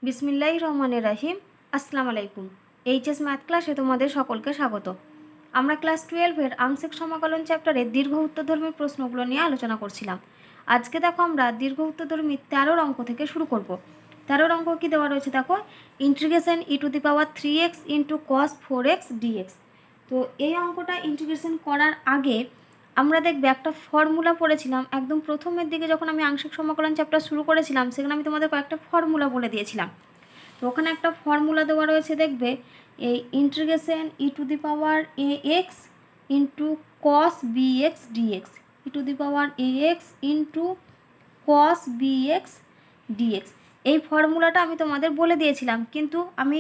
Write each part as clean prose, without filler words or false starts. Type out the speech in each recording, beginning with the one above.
বিসমিল্লাহির রহমানির রহিম। আসসালামু আলাইকুম। এইচএস ম্যাথ ক্লাসে তোমাদের সকলকে স্বাগত। আমরা ক্লাস 12-এর আংশিক সমাকলন চ্যাপ্টারে দীর্ঘ উত্তরধর্মী প্রশ্নগুলো নিয়ে আলোচনা করছিলাম। আজকে দেখো আমরা দীর্ঘ উত্তরধর্মী 13 অঙ্ক থেকে শুরু করব। 13 অঙ্ক কি দেওয়া রয়েছে দেখো, integration e⁻3x into cos 4x dx। তো এই অঙ্কটা ইন্টিগ্রেশন করার আগে আমরা দেখবে একটা ফর্মুলা পড়েছিলাম একদম প্রথমের দিকে, যখন আমি আংশিক সমাকলন চ্যাপ্টার শুরু করেছিলাম সেখানে আমি তোমাদের কয়েকটা ফর্মুলা বলে দিয়েছিলাম। তো ওখানে একটা ফর্মুলা দেওয়া রয়েছে, দেখবে এই integration e⁻ax into cos bx dx, e⁻ax into cos bx dx। এই ফর্মুলাটা আমি তোমাদের বলে দিয়েছিলাম, কিন্তু আমি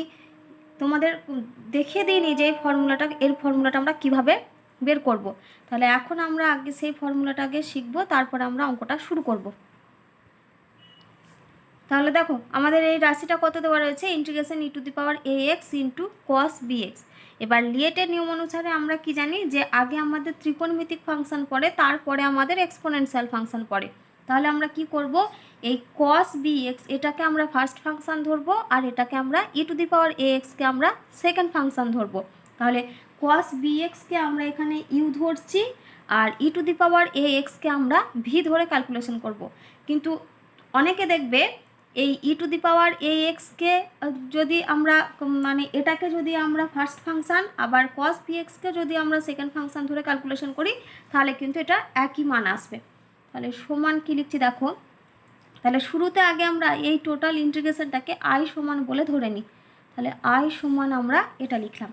তোমাদের দেখিয়ে দিইনি যে এর ফর্মুলাটা আমরা কিভাবে বের করব। তাহলে এখন আমরা আগে সেই ফর্মুলাটা আগে শিখব, তারপর আমরা অঙ্কটা শুরু করব। তাহলে দেখো আমাদের এই রাশিটা কত দেওয়া রয়েছে, integration e⁻ax into cos bx। এবার লিয়েটের নিয়ম অনুসারে আমরা কি জানি যে আগে আমাদের ত্রিকোণমিতিক ফাংশন পড়ে, তারপরে আমাদের এক্সপোনেনশিয়াল ফাংশন পড়ে। তাহলে আমরা কি করব, এই cos bx এটাকে আমরা ফার্স্ট ফাংশন ধরবো, আর এটাকে আমরা e⁻ax কে আমরা সেকেন্ড ফাংশন ধরবো। তাহলে cos bx কে আমরা এখানে ইউ ধরছি, আর e⁻ax কে আমরা ভি ধরে ক্যালকুলেশন করব। কিন্তু অনেকে দেখবে এই e⁻ax কে যদি আমরা মানে এটাকে যদি আমরা ফার্স্ট ফাংশন, আবার cos bx কে যদি আমরা সেকেন্ড ফাংশন ধরে ক্যালকুলেশন করি, তাহলে কিন্তু এটা একই মান আসবে। তাহলে সমান কি লিখছি দেখো, তাহলে শুরুতে আগে আমরা এই টোটাল ইন্টিগ্রেশনটাকে আই সমান বলে ধরে নিই। তাহলে আই সমান আমরা এটা লিখলাম।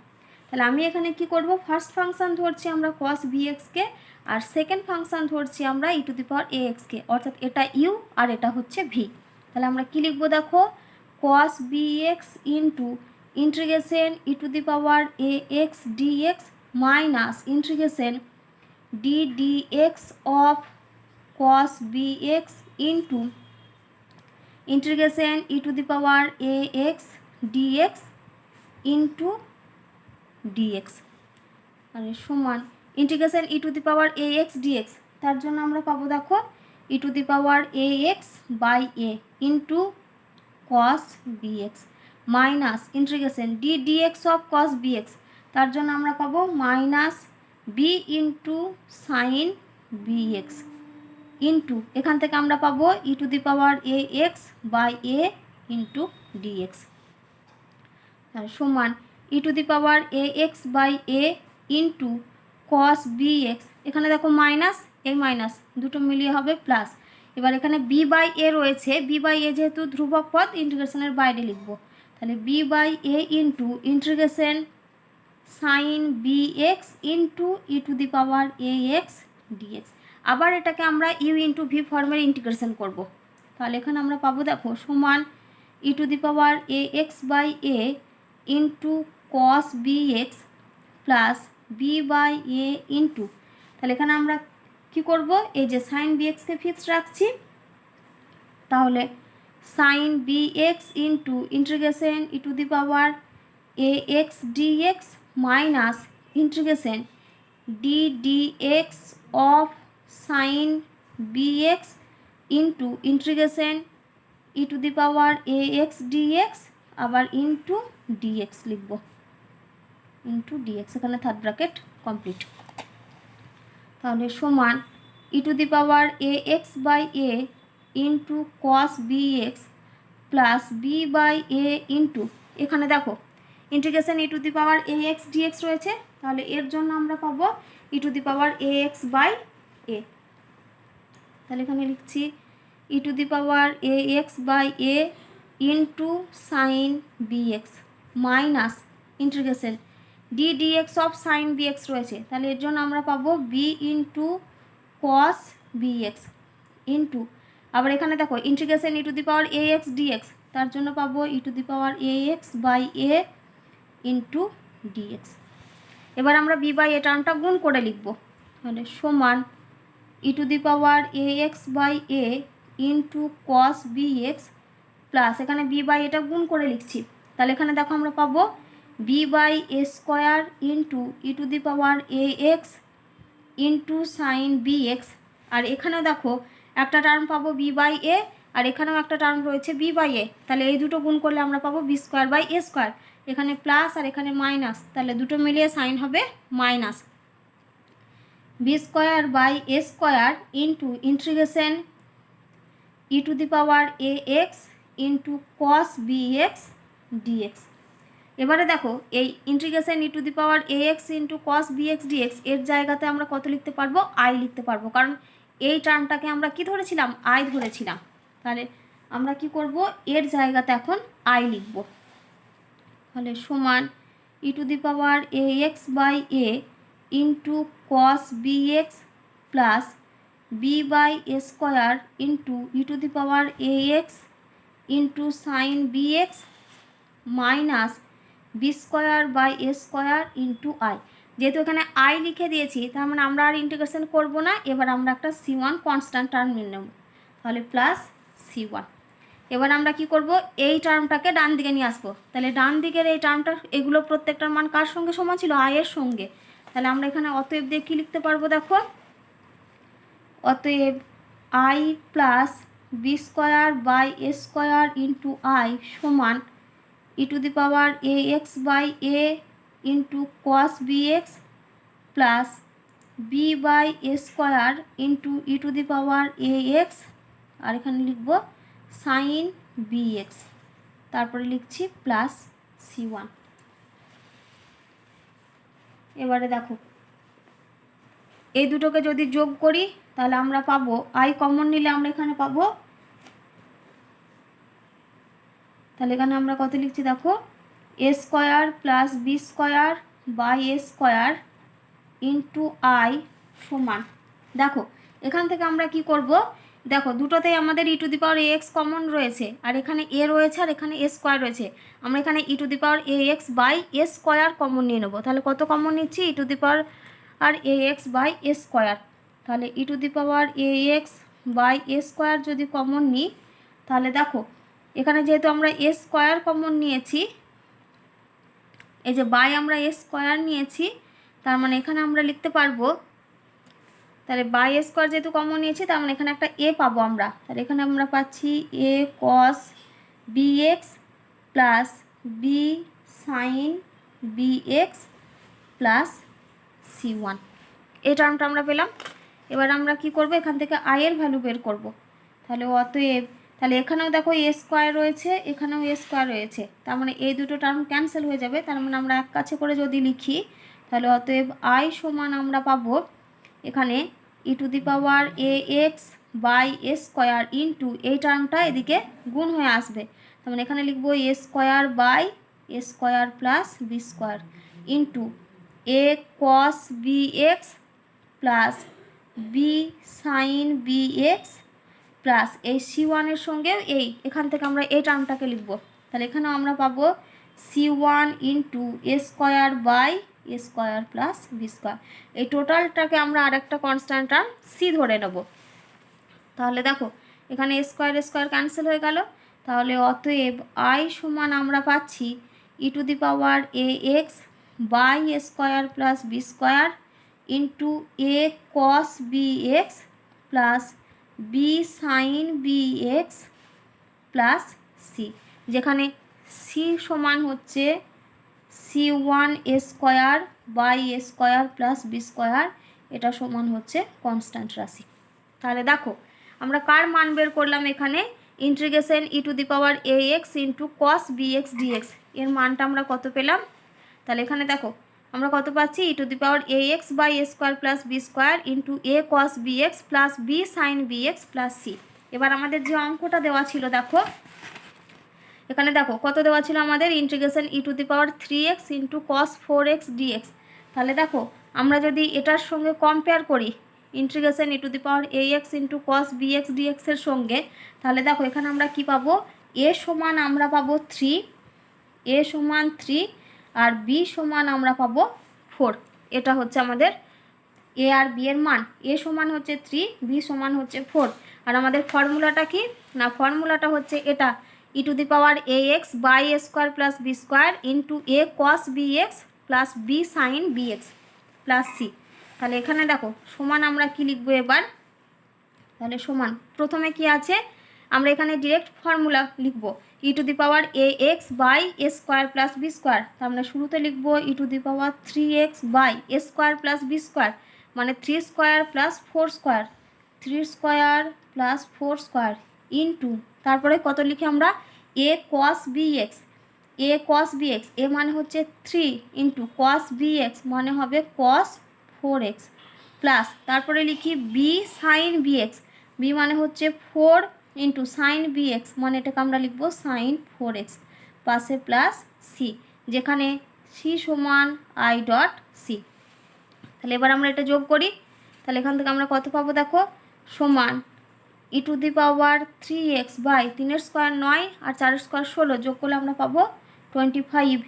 তাহলে আমি এখানে কি করব, ফার্স্ট ফাংশন ধরছি আমরা cos bx কে, আর সেকেন্ড ফাংশন ধরছি আমরা e⁻ax কে, অর্থাৎ এটা ইউ আর এটা হচ্ছে ভি। তাহলে আমরা কি লিখব দেখো, cos bx into integration e⁻ax dx minus integration ddx of cos bx into integration e⁻ax dx into dx, আর সমান ইন্টিগ্রেশন e⁻ax dx। তার জন্য আমরা পাবো দেখো e⁻ax by a into cos bx minus integration ddx of cos bx। তার জন্য আমরা পাবো minus b into sine bx into এখান থেকে আমরা পাবো e⁻ax by a into dx, আর সমান e⁻ax by a into cos bx। এখানে দেখো মাইনাস, এই মাইনাস দুটো মিলিয়ে হবে প্লাস। এবার এখানে b বাই a রয়েছে, b বাই a যেহেতু ধ্রুবক পদ ইন্টিগ্রেশনের বাইরে লিখব। তাহলে b by a into integration sine bx into e⁻ax dx। আবার এটাকে আমরা ইউ ইন্টু ভি ফর্মের ইন্টিগ্রেশন করব। তাহলে এখানে আমরা পাবো দেখো সমান e⁻ax by a into cos bx plus b by a into, তাহলে এখানে আমরা কি করব, এই যে সাইন bx কে ফিক্সড রাখছি, তাহলে sine bx into integration e⁻ax dx minus integration ddx of sine bx into integration e⁻ax dx আবার ইন্টু dx লিখব, ইন্টু dx, এখানে থার্ড ব্র্যাকেট কমপ্লিট। তাহলে সমান e⁻ax by a into cos bx plus b by a into, এখানে দেখো integration e⁻ax dx রয়েছে, তাহলে এর জন্য আমরা পাবো e⁻ax বাই a। তাহলে এখানে লিখছি e⁻ax by a into sine bx minus integration ddx of sine bx রয়েছে, তাহলে এর জন্য আমরা পাবো b into cos bx into, আবার এখানে দেখো ইন্টিগ্রেশন e⁻ax dx, তার জন্য পাবো e⁻ax by a into dx। এবার আমরা b বাই a টার্মটা গুণ করে লিখব। তাহলে সমান e⁻ax by a into cos bx plus এখানে b বাই এটা গুণ করে লিখছি, তাহলে এখানে দেখো আমরা পাবো b by a square into e⁻ax into sine bx, আর এখানেও দেখো একটা টার্ম পাবো b বাই a, আর এখানেও একটা টার্ম রয়েছে বি বাই এ, তাহলে এই দুটো গুণ করলে আমরা পাবো b square by a square. এখানে প্লাস আর এখানে মাইনাস, তাহলে দুটো মিলিয়ে সাইন হবে minus. B square by a square into integration e to the power a x into cos b x dx. এবারে দেখো এই integration e to the power a x into cos b x dx এর জায়গাতে আমরা কত লিখতে পারবো? I লিখতে পারবো, কারণ এই টার্মটাকে আমরা কি ধরেছিলাম? আই ধরেছিলাম। তাহলে আমরা কি করব? এর জায়গাতে এখন আই লিখব। তাহলে সমান e to the power a x by a into cos b x plus b by a square into e to the power a x into sine b x minus b square by a square into I. যেহেতু এখানে I লিখে দিয়েছি, তার মানে আমরা আর integration করব না, এবার আমরা একটা C1 কনস্ট্যান্ট টার্ম নিয়ে নেব। তাহলে প্লাস C1। এবার আমরা কি করব? এই টার্মটাকে ডান দিকে নিয়ে আসবো। তাহলে ডান দিকের এই টার্মটা, এগুলো প্রত্যেকটার মান কার সঙ্গে সমান ছিল? আই এর সঙ্গে। তাহলে আমরা এখানে অতএব দিয়ে কী লিখতে পারবো? দেখো, অতএব I plus b square by a square into I সমান e to the power a x by a into cos b x plus b by a square into e to the power a x, আর এখানে লিখব sign b x, তারপরে লিখছি plus C1। এবারে দেখো এই দুটোকে যদি যোগ করি তাহলে আমরা পাবো, আই কমন নিলে আমরা এখানে পাবো, তাহলে এখানে আমরা কত লিখছি? দেখো, a square plus b square by a square into I সমান, দেখো এখান থেকে আমরা কি করব? দেখো দুটোতেই আমাদের e to the power a x common রয়েছে, আর এখানে এ রয়েছে আর এখানে এ স্কোয়ার রয়েছে। আমরা এখানে e to the power a x by a square common নিয়ে নেবো। তাহলে কত কমন নিচ্ছি? ই টু দি পাওয়ার আর a x by a square. তাহলে e to the power a x by a square যদি কমন নিই, তাহলে দেখো এখানে যেহেতু আমরা এ স্কোয়ার কমন নিয়েছি, এই যে বাই আমরা এ স্কোয়ার নিয়েছি, তার মানে এখানে আমরা লিখতে পারবো, তাহলে বাই এ স্কোয়ার যেহেতু কমন নিয়েছি, তার মানে এখানে একটা এ পাবো আমরা। তাহলে এখানে আমরা পাচ্ছি a cos b x plus b sine b x plus C1। এই টার্মটা আমরা পেলাম। এবার আমরা কি করব? এখান থেকে আই এর ভ্যালু বের করব। তাহলে অতএব, তাহলে এখানেও দেখো এ স্কোয়ার রয়েছে, এখানেও এ স্কোয়ার রয়েছে, তার মানে এই দুটো টার্ম ক্যান্সেল হয়ে যাবে। তার মানে আমরা এক কাছে করে যদি লিখি, তাহলে অতএব আই সমান আমরা পাবো এখানে e to the power a x by a square into এই টার্মটা এদিকে গুণ হয়ে আসবে, তার মানে এখানে লিখবো a square by a square plus b square into a cos b x plus b sine b x plus এই C1 সঙ্গেও এখান থেকে আমরা এই টার্মটাকে লিখব। তাহলে এখানেও আমরা পাবো C1 into a square by a square plus b square. এই টোটালটাকে আমরা আরেকটা কনস্ট্যান্ট টার্ম সি ধরে নেব। তাহলে দেখো এখানে এ স্কোয়ার ক্যান্সেল হয়ে গেল। তাহলে অতএব আই সমান আমরা পাচ্ছি e to the power a x by a square plus b square into a cos b x plus b sine b x plus c, যেখানে সি সমান হচ্ছে C1 a square by a square plus b square, এটা সমান হচ্ছে constant রাশি। তাহলে দেখো আমরা কার মান বের করলাম? এখানে integration e to the power a x into cos b x dx এর মানটা আমরা কত পেলাম? তাহলে এখানে দেখো আমরা কত পাচ্ছি? E to the power a x by a square plus b square into a cos b x plus b sine b x plus c. এবার আমাদের যে অঙ্কটা দেওয়া ছিল, দেখো এখানে দেখো কত দেওয়া ছিল আমাদের? Integration e to the power 3x into cos 4x dx. তাহলে দেখো আমরা যদি এটার সঙ্গে কম্পেয়ার করি integration e to the power a x into cos b x ডিএক্সের সঙ্গে, তাহলে দেখো এখানে আমরা কি পাবো? এ সমান আমরা পাবো 3, এ সমান 3 আর বি সমান আমরা পাবো 4। এটা হচ্ছে আমাদের এ আর বি এর মান। এ সমান হচ্ছে 3, বি সমান হচ্ছে 4। আর আমাদের ফর্মুলাটা কি? না, ফর্মুলাটা হচ্ছে এটা, e to the power a x by a square plus b square into a cos b x plus b sine b x plus c. তাহলে এখানে দেখো সমান আমরা কি লিখবো এবার? তাহলে সমান প্রথমে কি আছে? আমরা এখানে ডিরেক্ট ফর্মুলা লিখব e to the power a x by a square plus b square. তার মানে শুরুতে লিখব e to the power 3x by a square plus b square, মানে 3 square plus 4 square, 3 square plus 4 square into তারপরে কত লিখি আমরা a cos b x, a cos b x, a মানে হচ্ছে 3 ইন্টু কস বি এক্স মানে হবে কস 4x plus তারপরে লিখি b sine b x, b মানে হচ্ছে 4 ইন্টু সাইন বি এক্স মানে এটাকে আমরা লিখব সাইন 4x পাশে প্লাস সি, যেখানে সি সমান আই ডট সি। তাহলে এবার আমরা এটা যোগ করি, তাহলে এখান থেকে আমরা কত পাবো দেখো, সমান e to the power 3x by 3 square 9 আর 4 স্কোয়ার 16 যোগ করলে আমরা পাবো 25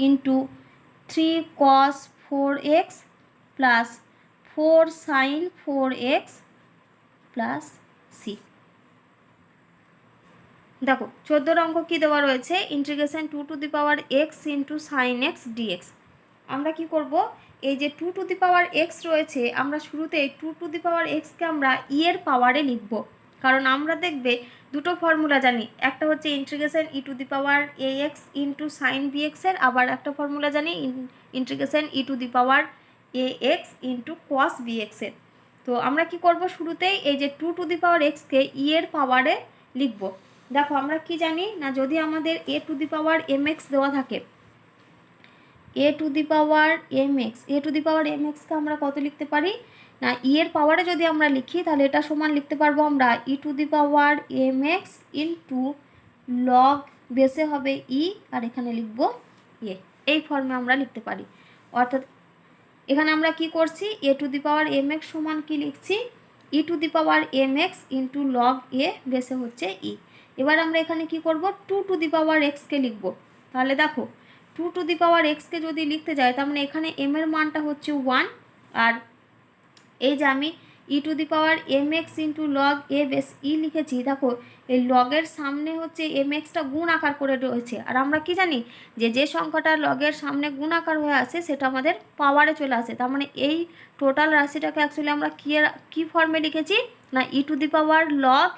into 3 cos 4x plus 4 sin 4x plus c. দেখো 14 অঙ্ক কী দেওয়া রয়েছে, integration 2 to the power x into sine x dx. আমরা কি করব, এই যে 2 টু দি পাওয়ার এক্স রয়েছে আমরা শুরুতে 2 টু দি পাওয়ার এক্সকে আমরা ই এর পাওয়ারে লিখব, কারণ আমরা দেখবে দুটো ফর্মুলা জানি, একটা হচ্ছে integration e to the power a x into sine b এক্সের, আবার একটা ফর্মুলা জানি integration e to the power a x into cos b এক্সের। তো আমরা কি করব, শুরুতেই এই যে 2 টু দি পাওয়ার এক্সকে ই এর পাওয়ারে লিখব। দেখো আমরা কি জানি না, যদি আমাদের a to the power m x দেওয়া থাকে, a to the power m x, a to the power m এক্সকে আমরা কত লিখতে পারি না, ই এর পাওয়ারে যদি আমরা লিখি তাহলে এটা সমান লিখতে পারবো আমরা e to the power m x into log বেসে হবে ই আর এখানে লিখবো এ, এই ফর্মে আমরা লিখতে পারি। অর্থাৎ এখানে আমরা কি করছি, a to the power m x সমান কি লিখছি, e to the power m x into log a বেসে হচ্ছে ই। এবার আমরা এখানে কি করব, 2 টু দি পাওয়ার এক্সকে লিখব। তাহলে দেখো 2 টু দি পাওয়ার এক্সকে যদি লিখতে যাই তার মানে এখানে এম এর মানটা হচ্ছে 1, আর এই যে আমি e to the power m x into log a base e লিখেছি, দেখো এই লগের সামনে হচ্ছে এম এক্সটা গুণ আকার করে রয়েছে, আর আমরা কি জানি যে সংখ্যাটা লগের সামনে গুণ আকার হয়ে আসে সেটা আমাদের পাওয়ারে চলে আসে। তার মানে এই টোটাল রাশিটাকে অ্যাকচুয়ালি আমরা কী ফর্মে লিখেছি না, e to the power log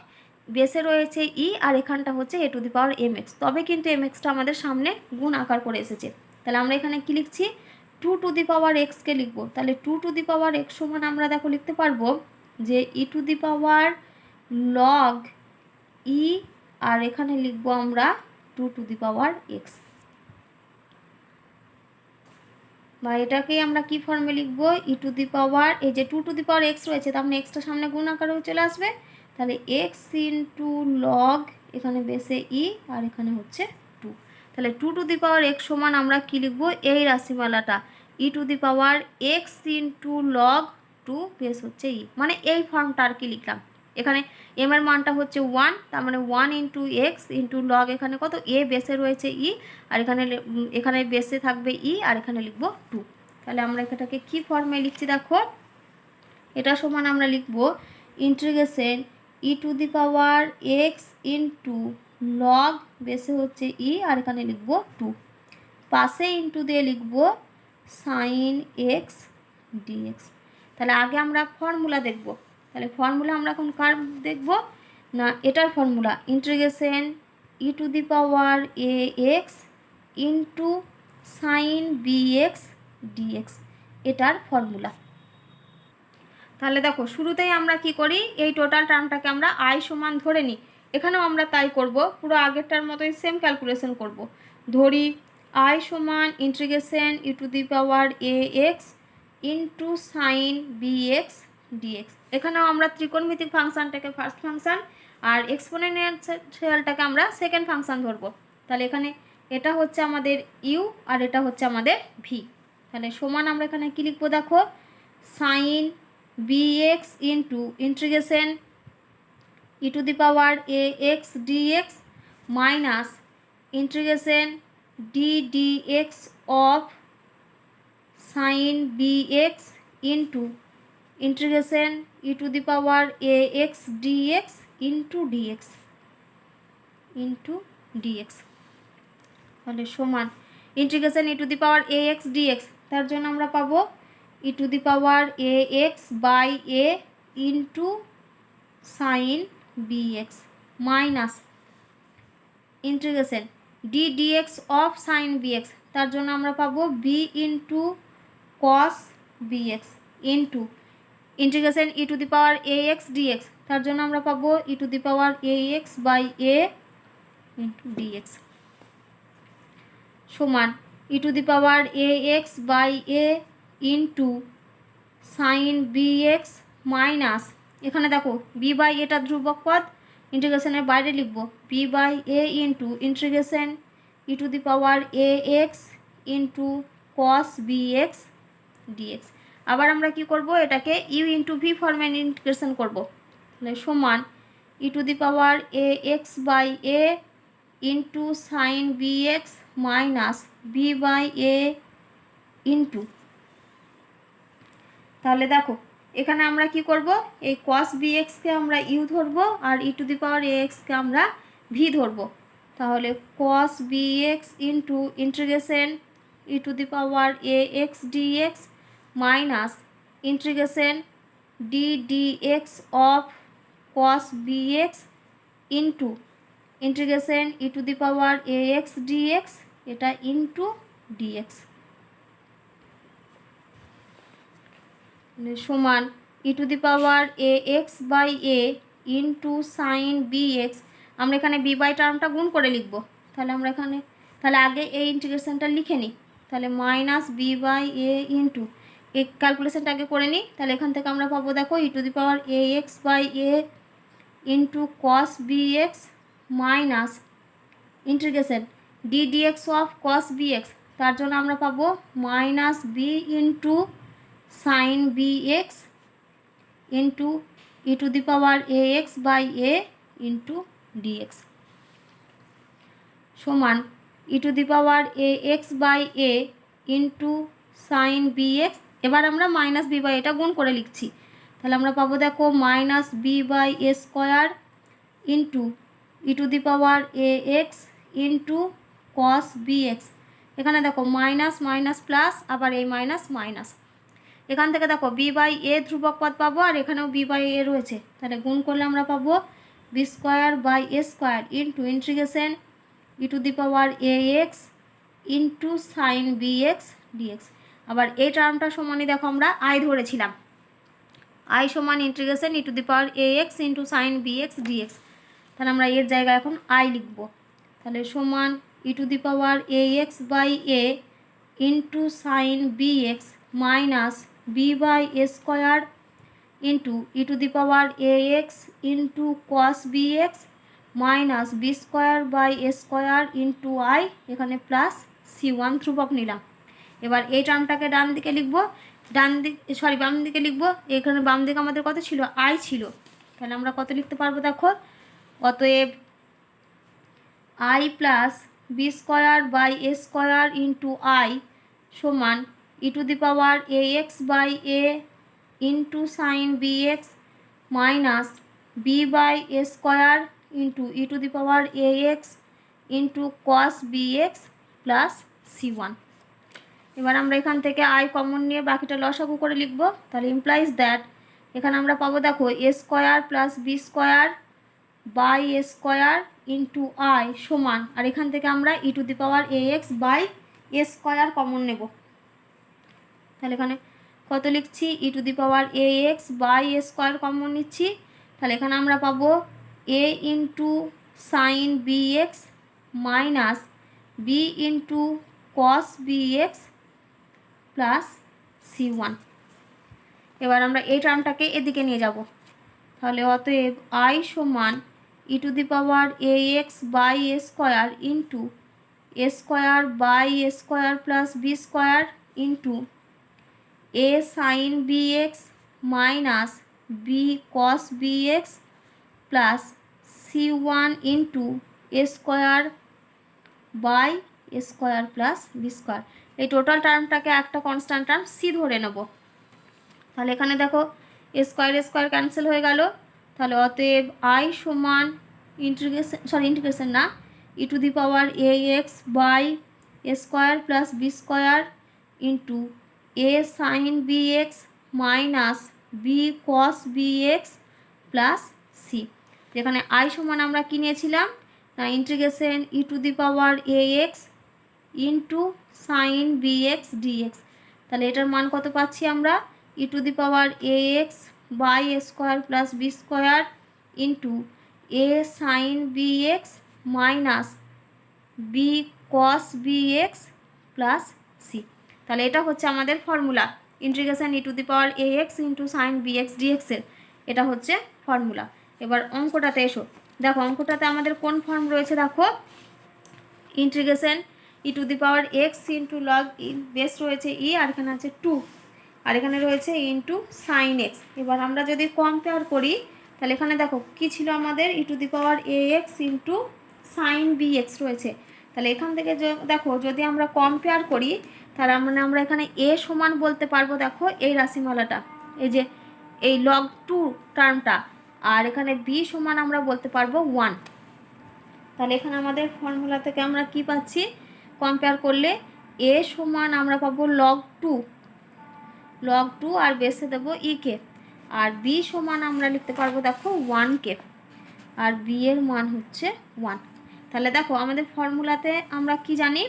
বেসে রয়েছে ই আর এখানটা হচ্ছে a to the power m x, তবে কিন্তু এম এক্সটা আমাদের সামনে গুণ আকার করে এসেছে। তাহলে আমরা এখানে কি লিখছি, 2 টু দি পাওয়ার এক্সকে লিখবো। তাহলে 2 টু দি পাওয়ার এক্স সমান আমরা দেখো লিখতে পারবো যে e to the power log ই আর এখানে লিখবো আমরা 2 টু দি পাওয়ার এক্স, বা এটাকেই আমরা কি ফর্মে লিখবো, ই টু দি পাওয়ার এই যে 2 টু দি পাওয়ার এক্স রয়েছে তার মানে এক্সটা সামনে গুণ আকারে চলে আসবে, তাহলে এক্স ইন্টু লগ এখানে বেসে ই আর এখানে হচ্ছে 2। তাহলে 2 টু দি পাওয়ার এক্স সমান আমরা কি লিখবো, এই রাশিমালাটা e to the power x into log 2 base হচ্ছে ই, মানে এই ফর্মটা আর কি লিখলাম। এখানে এম এর মানটা হচ্ছে 1, তার মানে 1 ইন্টু এক্স ইন্টু লগ এখানে কত এ বেসে রয়েছে ই আর এখানে বেসে থাকবে ই আর এখানে লিখবো 2। তাহলে আমরা এটাকে কি ফর্মে লিখছি দেখো, এটা সমান আমরা লিখবো integration e to the power x into log বেসে হচ্ছে ই আর এখানে লিখবো 2, পাশে ইন্টু দিয়ে লিখবো সাইন এক্স ডিএক্স। তাহলে আগে আমরা ফর্মুলা দেখব, তাহলে ফর্মুলা আমরা এখন কার দেখব না, এটার formula integration e to the power a x into sine b x dx, এটার ফর্মুলা। তাহলে দেখো শুরুতেই আমরা কি করি, এই টোটাল টার্মটাকে আমরা আই সমান ধরে নিই, এখানেও আমরা তাই করব, পুরো আগেরটার মতোই সেম ক্যালকুলেশন করব। ধরি আই সমান integration e to the power a x into sine b x dx. এখানেও আমরা ত্রিকোণমিতিক ফাংশানটাকে ফার্স্ট ফাংশান আর এক্সপোনেনশিয়ালটাকে আমরা সেকেন্ড ফাংশান ধরবো। তাহলে এখানে এটা হচ্ছে আমাদের ইউ আর এটা হচ্ছে আমাদের ভি। তাহলে সমান আমরা এখানে কী লিখবো দেখো, sign bx into integration e to the power ax dx minus integration d dx of sin bx into integration e to the power ax dx into dx তাহলে সমান integration e to the power ax dx, তার জন্য আমরা পাবো e to the power a x by a into sine b x minus integration d dx of sine bx, তার জন্য আমরা পাবো b into cos bx into integration e to the power a x dx, তার জন্য আমরা পাবো e to the power a x by a into dx সমান e to the power a x by a into sine b x minus, এখানে দেখো B by এটা ধ্রুবক পদ, ইন্টিগ্রেশনের বাইরে লিখব b by a into integration e to the power a x into cos b x dx. আবার আমরা কি করব, এটাকে ইউ ইন্টু ভি ফর্মে ইন্টিগ্রেশন করবো, তাহলে সমান e to the power a x by a into sine b x minus b by a into, তাহলে দেখো এখানে আমরা কি করব, এই কস বি এক্সকে আমরা ইউ ধরবো আর ই টু দি পাওয়ার এ এক্সকে আমরা ভি ধরবো, তাহলে cos b x into integration e to the power a x dx minus integration d dx of cos b x into integration e to the power a x dx, এটা into dx সমান e to the power a x by a into sine b x, আমরা এখানে B by টার্মটা গুণ করে লিখব, তাহলে আমরা এখানে তাহলে আগে এই ইন্টিগ্রেশনটা লিখে নিই, তাহলে minus b by a into এই ক্যালকুলেশনটা আগে করে নিই, তাহলে এখান থেকে আমরা পাবো দেখো e to the power a x by a into cos b x minus integration d dx of cos b x, তার জন্য আমরা পাবো minus b into sine b x into e to the power a x by a into dx সমান e to the power a x by a into sine b x, এবার আমরা minus b by এটা গুণ করে লিখছি, তাহলে আমরা পাবো দেখো minus b by a square into e to the power a x into cos b x, এখানে দেখো মাইনাস মাইনাস প্লাস আবার এই মাইনাস মাইনাস, এখান থেকে দেখো বি বাই এ ধ্রুবক পদ পাবো আর এখানেও বি বাই এ রয়েছে, তাহলে গুণ করলে আমরা পাবো b square by a square into integration e to the power a x into sine b x dx. আবার এই টার্মটা সমানই দেখো আমরা আই ধরেছিলাম, আই সমান integration e to the power a x into sine b x dx, তাহলে আমরা এর জায়গায় এখন আই লিখব, তাহলে সমান e to the power a x by a into sine b x minus b by a square into e to the power a x into cos b x minus b square by a square into I, এখানে plus c one ধ্রুবক নিলাম। এবার এই টার্মটাকে ডান দিকে লিখব, বাম দিকে লিখব, এখানে বাম দিকে আমাদের কত ছিল, আই ছিল, তাহলে আমরা কত লিখতে পারবো দেখো, অতএব I plus b square by a square into I সমান e to the power a x by a into sine b x minus b by a square into e to the power a x into cos b x plus c one. এবার আমরা এখান থেকে I common নিয়ে বাকিটা লসাগু করে লিখব, তাহলে ইমপ্লাইজ দ্যাট এখানে আমরা পাবো দেখো a square plus b square by a square into I সমান, আর এখান থেকে আমরা e to the power a x by a square common নেব, তাহলে এখানে কত লিখছি e to the power a x by a square common নিচ্ছি, তাহলে এখানে আমরা পাবো a into sine b x minus b into cos b x plus c one. এবার আমরা এই টার্মটাকে এদিকে নিয়ে যাব, তাহলে অতএব আই সমান e to the power a x by a square into a square by a square plus b square into a sine b x minus b cos b x plus c one into a square by a square plus b square. এই total টার্মটাকে একটা constant term C ধরে নেব, তাহলে এখানে দেখো a square cancel হয়ে গেল, তাহলে অতএব আই সমান ইন্টিগ্রেশন না e to the power a x by a square plus b square into a sine b x minus b cos b x plus c. যেখানে আই সমান আমরা কী নিয়েছিলাম না integration e to the power a x into sine b x dx. তাহলে এটার মান কত পাচ্ছি আমরা e to the power a x by a square plus b square into a sine b x minus b cos b x plus c. তাহলে এটা হচ্ছে আমাদের formula integration e to the power a x into sine b x ডিএক্সের, এটা হচ্ছে formula. এবার অঙ্কটাতে এসো, দেখো অঙ্কটাতে আমাদের কোন ফর্ম রয়েছে, দেখো integration e to the power x into log E, base রয়েছে ই, আর এখানে আছে 2, আর এখানে রয়েছে ইন্টু সাইন এক্স। এবার আমরা যদি কম্পেয়ার করি তাহলে এখানে দেখো কী ছিল আমাদের e to the power a x into sine b x রয়েছে। তাহলে এখান থেকে দেখো যদি আমরা কম্পেয়ার করি তাহলে মানে আমরা এখানে এ সমান বলতে পারবো, দেখো এই রাশিমালাটা, এই যে এই লগ 2 টার্মটা, আর এখানে বি সমান আমরা বলতে পারবো 1। তাহলে এখানে আমাদের ফর্মুলা থেকে আমরা কি পাচ্ছি, কম্পেয়ার করলে এ সমান আমরা পাবো লগ 2 আর বেসে দেবো ই কে, আর বি সমান আমরা লিখতে পারবো দেখো 1 কে, আর বি এর মান হচ্ছে 1। তাহলে দেখো আমাদের ফর্মুলাতে আমরা কি জানি,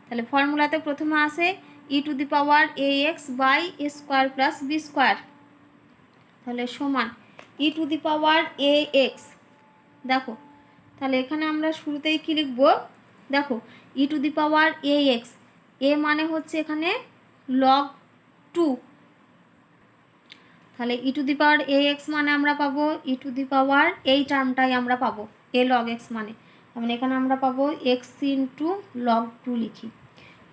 তাহলে ফর্মুলাতে প্রথমে আসে e to the power a x by a square plus b square, তাহলে সমান e to the power a x. দেখো তাহলে এখানে আমরা শুরুতেই কী লিখব, দেখো e to the power a x, a মানে হচ্ছে এখানে লগ 2, তাহলে e to the power a x মানে আমরা পাবো ই টু দি পাওয়ার এই টার্মটাই আমরা পাবো এ লগ এক্স মানে এখানে আমরা পাবো এক্স ইন্টু লগ 2 লিখি,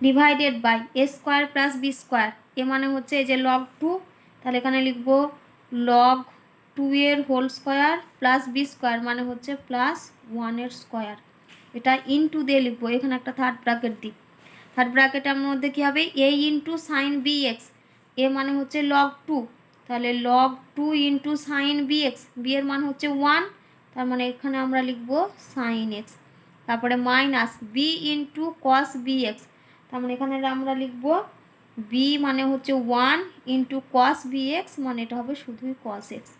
divided by a square plus b square, a মানে হচ্ছে এই যে লগ 2, তাহলে এখানে লিখবো লগ 2 এর whole square plus b square মানে হচ্ছে প্লাস 1 এর স্কোয়ার, এটা ইন্টু দিয়ে লিখবো, এখানে একটা থার্ড ব্র্যাকেট দিই, থার্ড ব্র্যাকেটের মধ্যে কী হবে a into sine b x, a মানে হচ্ছে লগ 2, তাহলে log 2 into sine b x, b এর মান হচ্ছে 1, তার মানে এখানে আমরা লিখবো সাইন এক্স, তারপরে minus b into cos b x, তার মানে এখানে আমরা লিখবো বি মানে হচ্ছে 1 ইন্টু কস বি এক্স, মানে এটা হবে শুধুই কস এক্স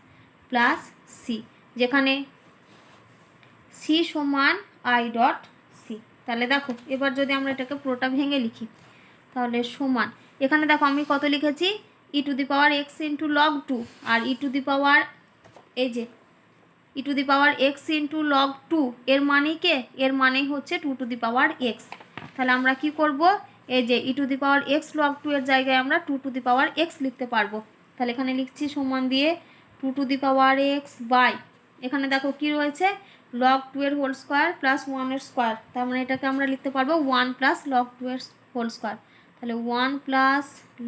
প্লাস সি, যেখানে সি সমান আই ডট সি। তাহলে দেখো এবার যদি আমরা এটাকে পুরোটা ভেঙে লিখি তাহলে সমান, এখানে দেখো আমি কত লিখেছি e to the power x into log 2, আর ই টু দি পাওয়ার এই যে e to the power x into log 2 এর মানেই কে, এর মানেই হচ্ছে 2 টু দি পাওয়ার এক্স। তাহলে আমরা কি করব, এই যে e to the power x log 2 এর জায়গায় আমরা 2 টু দি পাওয়ার এক্স লিখতে পারবো। তাহলে এখানে লিখছি সমান দিয়ে 2 to the power x by, এখানে দেখো কি রয়েছে লগ 2 এর হোল স্কোয়ার প্লাস 1 এর স্কোয়ার, তার মানে এটাকে আমরা লিখতে পারবো 1 প্লাস লগ 2 এর হোল স্কোয়ার, তাহলে 1 প্লাস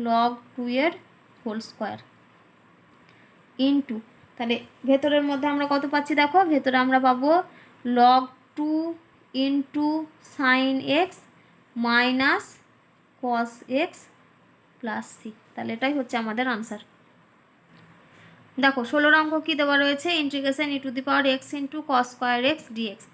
লগ 2 এর হোল স্কোয়ার ইন্টু, তাহলে ভেতরের মধ্যে আমরা কত পাচ্ছি, দেখো ভেতরে আমরা পাবো log 2 into sine x minus cos x plus c. তাহলে এটাই হচ্ছে আমাদের আনসার। দেখো 16 অঙ্ক কী দেওয়া রয়েছে, integration e to the power x into cos square x dx.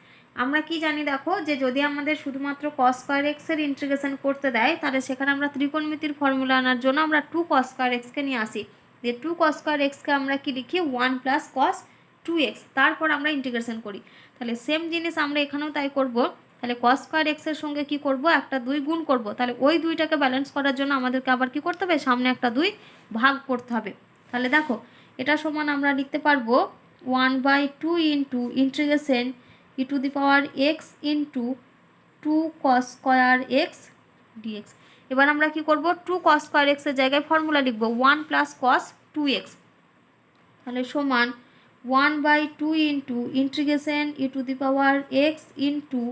আমরা কি জানি দেখো যে যদি আমাদের শুধুমাত্র কস স্কোয়ার এক্সের ইন্টিগ্রেশন করতে দেয় তাহলে সেখানে আমরা ত্রিকোণমিতির ফর্মুলা আনার জন্য আমরা 2 কস স্কোয়ার এক্সকে নিয়ে আসি, যে 2 কস স্কোয়ার এক্সকে আমরা কি লিখি 1 প্লাস কস 2x, তারপর আমরা ইন্টিগ্রেশন করি। তাহলে সেম জিনিস আমরা এখানেও তাই করব, তাহলে কস স্কোয়ার এক্সের সঙ্গে কি করব একটা 2 গুণ করব, তাহলে ওই 2টাকে ব্যালেন্স করার জন্য আমাদেরকে আবার কি করতে হবে সামনে একটা 2 ভাগ করতে হবে। তাহলে দেখো এটা সমান আমরা লিখতে পারবো 1/2 into integration e to the power x into 2 cos square x dx. এবার আমরা কি করব 2 কস স্কোয়ার এক্সের জায়গায় ফর্মুলা লিখব 1 প্লাস কস 2x, তাহলে সমান 1/2 into integration e to the power x into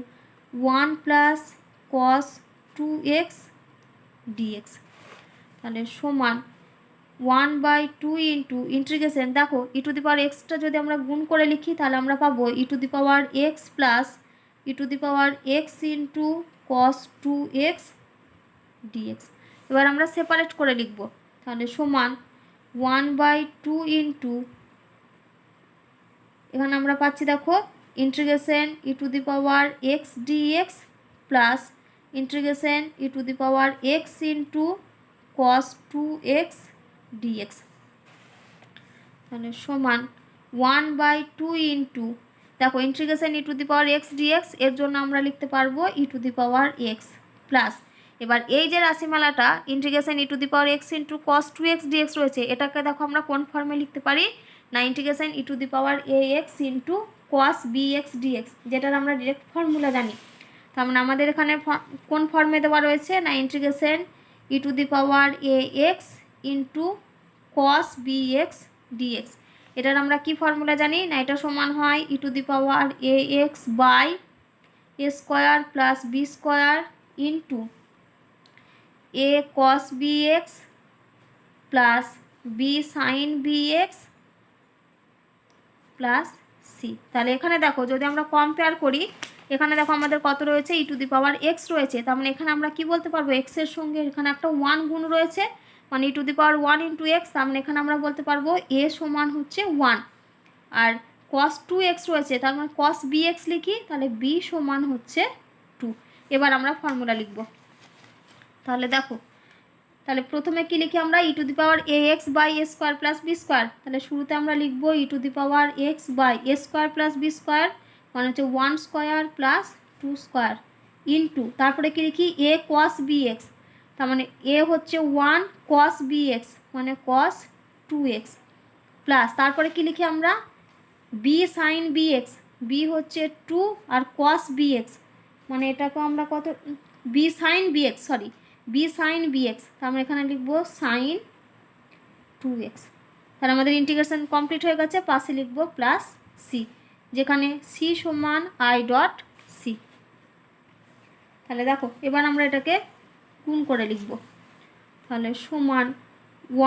1 plus cos 2x dx, তাহলে সমান 1/2 ইন্টু ইন্টিগ্রেশন, দেখো e to the power extra যদি আমরা গুণ করে লিখি তাহলে আমরা পাবো e to the power x plus e to the power x into cos 2x dx. এবার আমরা সেপারেট করে লিখব, তাহলে সমান 1/2 ইন্টু, এখানে আমরা পাচ্ছি দেখো integration e to the power x dx plus integration e to the power x into cos 2x dx, তাহলে সমান 1/2 ইন্টু, দেখো integration e to the power x dx, এর জন্য আমরা লিখতে পারবো e to the power x plus, এবার এই যে রাশিমালাটা integration e to the power x into cos 2x dx রয়েছে, এটাকে দেখো আমরা কোন ফর্মে লিখতে পারি না, integration e to the power a x into cos b x dx, যেটার আমরা ডিরেক্ট ফর্মুলা জানি। তার মানে আমাদের এখানে কোন ফর্মে দেওয়া রয়েছে না, integration e to the power a x into cos b x dx, এটার আমরা কি ফর্মুলা জানি না, এটা সমান হয় e to the power a x by a square plus b square into a cos b x plus b sine b x plus c. তাহলে এখানে দেখো যদি আমরা কম্পেয়ার করি, এখানে দেখো আমাদের কত রয়েছে e to the power x রয়েছে, তার মানে এখানে আমরা কি বলতে পারবো, এক্সের সঙ্গে এখানে একটা 1 গুণ রয়েছে, মানে e to the power 1 into x, তার মানে এখানে আমরা বলতে পারবো এ সমান হচ্ছে 1, আর কস 2x রয়েছে, তার মানে কস বি এক্স লিখি, তাহলে বি সমান হচ্ছে 2। এবার আমরা ফর্মুলা লিখব। তাহলে দেখো, তাহলে প্রথমে কি লিখি আমরা e to the power a x by a square plus b square, তাহলে শুরুতে আমরা লিখবো e to the power x by a square plus b square, মানে হচ্ছে 1 স্কোয়ার প্লাস 2 স্কোয়ার ইন্টু, তারপরে কি লিখি এ কস বি এক্স, তার মানে এ হচ্ছে 1 কস বি এক্স মানে কস 2x প্লাস, তারপরে কি লিখি আমরা b sine b x, b হচ্ছে 2 আর কস বি এক্স, মানে এটাকে আমরা কত b sine b x, sorry b sine b x, তার আমরা এখানে লিখবো সাইন 2x। তাহলে আমাদের ইন্টিগ্রেশন কমপ্লিট হয়ে গেছে, পাশে লিখবো প্লাস সি, যেখানে সি সমান আই ডট সি। তাহলে দেখো এবার আমরা এটাকে গুণ করে লিখব, তাহলে সমান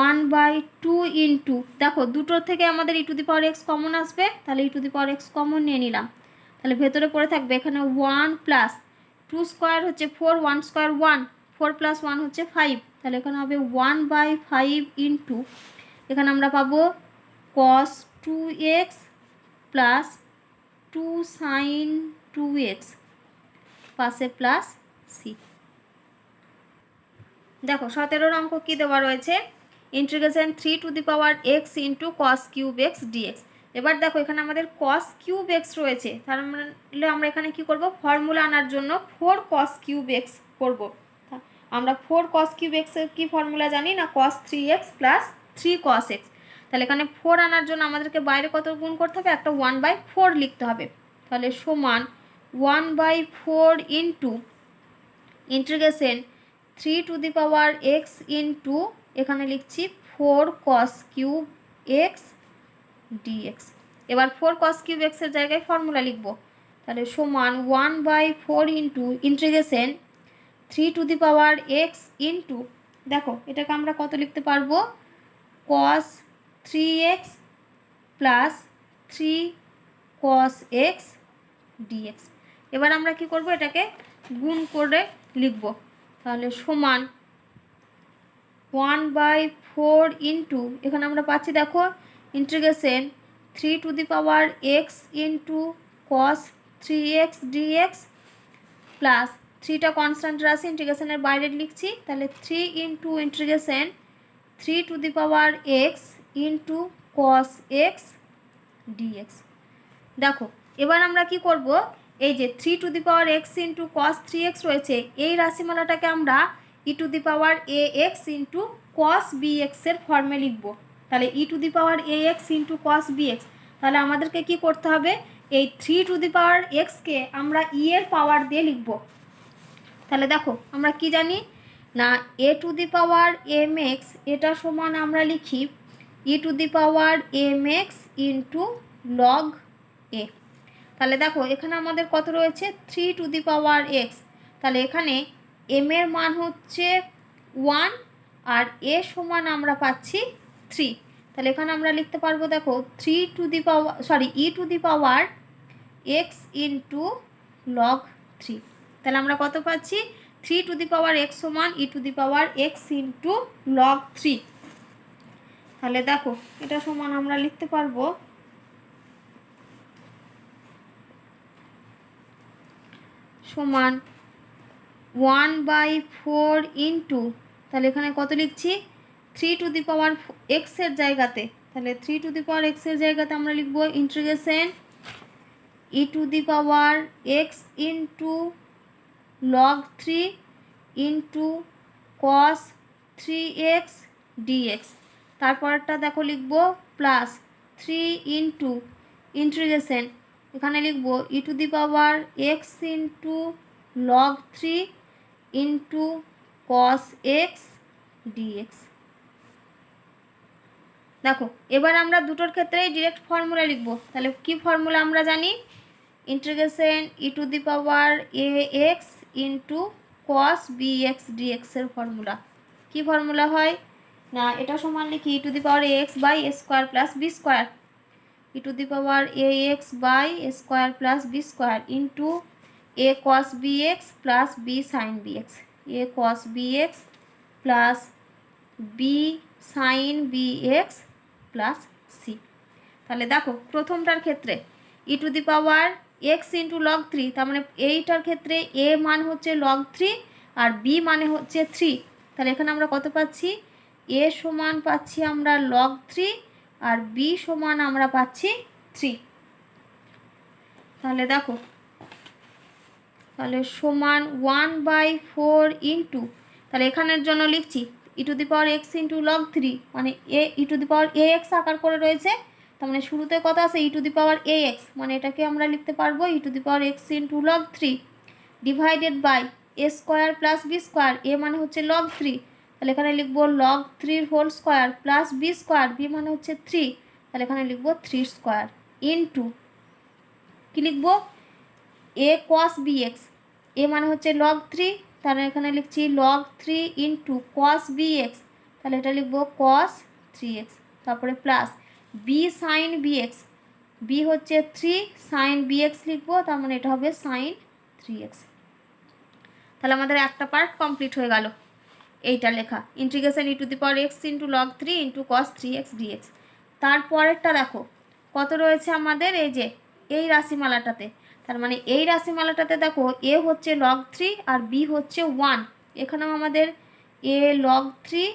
1/2 ইন্টু, দেখো দুটোর থেকে আমাদের e to the power x common আসবে, তাহলে e to the power x common নিয়ে নিলাম, তাহলে ভেতরে পড়ে থাকবে এখানে 1 প্লাস 2 স্কোয়ার হচ্ছে 4, 1 স্কোয়ার 1, 4 প্লাস 1 হচ্ছে 5, তাহলে এখানে হবে 1/5 ইন্টু, এখানে আমরা পাবো কস 2x প্লাস 2 সাইন 2x পাশে প্লাস সি। দেখো 17 অঙ্ক কী দেওয়া রয়েছে, integration 3 to the power x into cos cube x dx. এবার দেখো এখানে আমাদের কস কিউব এক্স রয়েছে, তার মানে আমরা এখানে কি করব, ফর্মুলা আনার জন্য 4 কস কিউব এক্স করব। আমরা 4 কস কিউব এক্সের কী ফর্মুলা জানি না, কস 3x প্লাস 3 কস এক্স, তাহলে এখানে 4 আনার জন্য আমাদেরকে বাইরে কত গুণ করতে হবে, একটা 1/4 লিখতে হবে, তাহলে সমান 1/4 into integration 3 to the power x into, এখানে লিখছি 4 কস কিউব এক্স ডিএক্স। এবার 4 কস কিউব এক্সের জায়গায় ফর্মুলা লিখব, তাহলে সমান 1/4 into integration 3 to the power x into, দেখো এটাকে আমরা কত লিখতে পারবো, কস 3x প্লাস 3 কস এক্স ডিএক্স। এবার আমরা কি করব, এটাকে গুণ করে লিখব, তাহলে সমান 1/4 ইন্টু, এখানে আমরা পাচ্ছি দেখো integration 3 to the power x into cos 3x dx plus 3টা কনস্ট্যান্ট রাশি ইন্টিগ্রেশনের বাইরে লিখছি, তাহলে 3 into integration 3 to the power x into cos x dx. দেখো এবার আমরা কি করব, এই যে 3 to the power x into cos 3x রয়েছে, এই রাশিমালাটাকে আমরা e to the power a x into cos b এক্সের ফর্মে লিখব, তাহলে e to the power a x into cos b x, তাহলে আমাদেরকে কি করতে হবে, এই 3 টু দি পাওয়ার এক্সকে আমরা ই এর পাওয়ার দিয়ে লিখব। তাহলে দেখো আমরা কি জানি না, a to the power m x, এটা সমান আমরা লিখি e to the power m x into log a. তাহলে দেখো এখানে আমাদের কত রয়েছে 3 টু দি পাওয়ার এক্স, তাহলে এখানে এম এর মান হচ্ছে 1 আর এ সমান আমরা পাচ্ছি 3, তাহলে এখানে আমরা লিখতে পারবো দেখো 3 to the power E to the power x into log 3, তাহলে আমরা কত পাচ্ছি 3 টু দি পাওয়ার এক্স সমান e to the power x into log 3। তাহলে দেখো এটা সমান আমরা লিখতে পারবো সমান 1/4 ইন্টু, তাহলে এখানে কত লিখছি 3 টু দি পাওয়ার এক্সের জায়গাতে, তাহলে 3 এর জায়গাতে আমরা লিখব integration e⁻x into log 3 into cos 3x dx। তারপরটা দেখো লিখব প্লাস 3 ইন্টু ইন্টিগ্রেশন এখানে লিখব e⁻x into log 3 into cos x dx। দেখো এবার আমরা দুটোর ক্ষেত্রেই ডিরেক্ট ফর্মুলা লিখব। তাহলে কি ফর্মুলা আমরা জানি? Integration e⁻ax into cos bx dx এর ফর্মুলা। কি ফর্মুলা হয় না, এটা সমান লিখি e⁻ax by a square plus b square, e⁻ax by a square plus b square into a cos bx plus b sin bx, a cos bx plus b sin bx plus c। তাহলে দেখো প্রথমটার ক্ষেত্রে e⁻x into log 3, তার মানে এইটার ক্ষেত্রে a মান হচ্ছে log 3 আর b মানে হচ্ছে 3। তাহলে এখানে আমরা কত পাচ্ছি? a সমান পাচ্ছি আমরা log 3 আর b সমান আমরা পাচ্ছি 3। তাহলে দেখো তাহলে সমান 1/4 ইন্টু, তাহলে এখানের জন্য লিখছি e⁻x ইন্টু log 3, মানে e⁻ax আকার করে রয়েছে, তার মানে শুরুতে কত আছে e⁻ax, মানে এটাকে আমরা লিখতে পারবো e⁻x into log 3 divided by a square plus b square, a মানে হচ্ছে log 3, তাহলে এখানে লিখবো log 3 whole square plus b square, b মানে হচ্ছে 3, তাহলে এখানে লিখবো 3 স্কোয়ার ইন্টু কি লিখবো a cos bx, a মানে হচ্ছে log 3, তাহলে এখানে লিখছি log 3 ইন্টু cos bx, তাহলে এটা লিখবো cos 3x, তারপরে plus b sin bx, b হচ্ছে 3 sin bx লিখবো, তার মানে এটা হবে sin 3x। তাহলে আমাদের একটা পার্ট কমপ্লিট হয়ে গেল এইটা লেখা, integration e⁻x into log 3 into cos 3x dx। তারপরেরটা দেখো কত রয়েছে আমাদের, এই যে এই রাশিমালাটাতে, তার মানে এই রাশিমালাটাতে দেখো a হচ্ছে log 3 আর b হচ্ছে 1, এখানেও আমাদের a log 3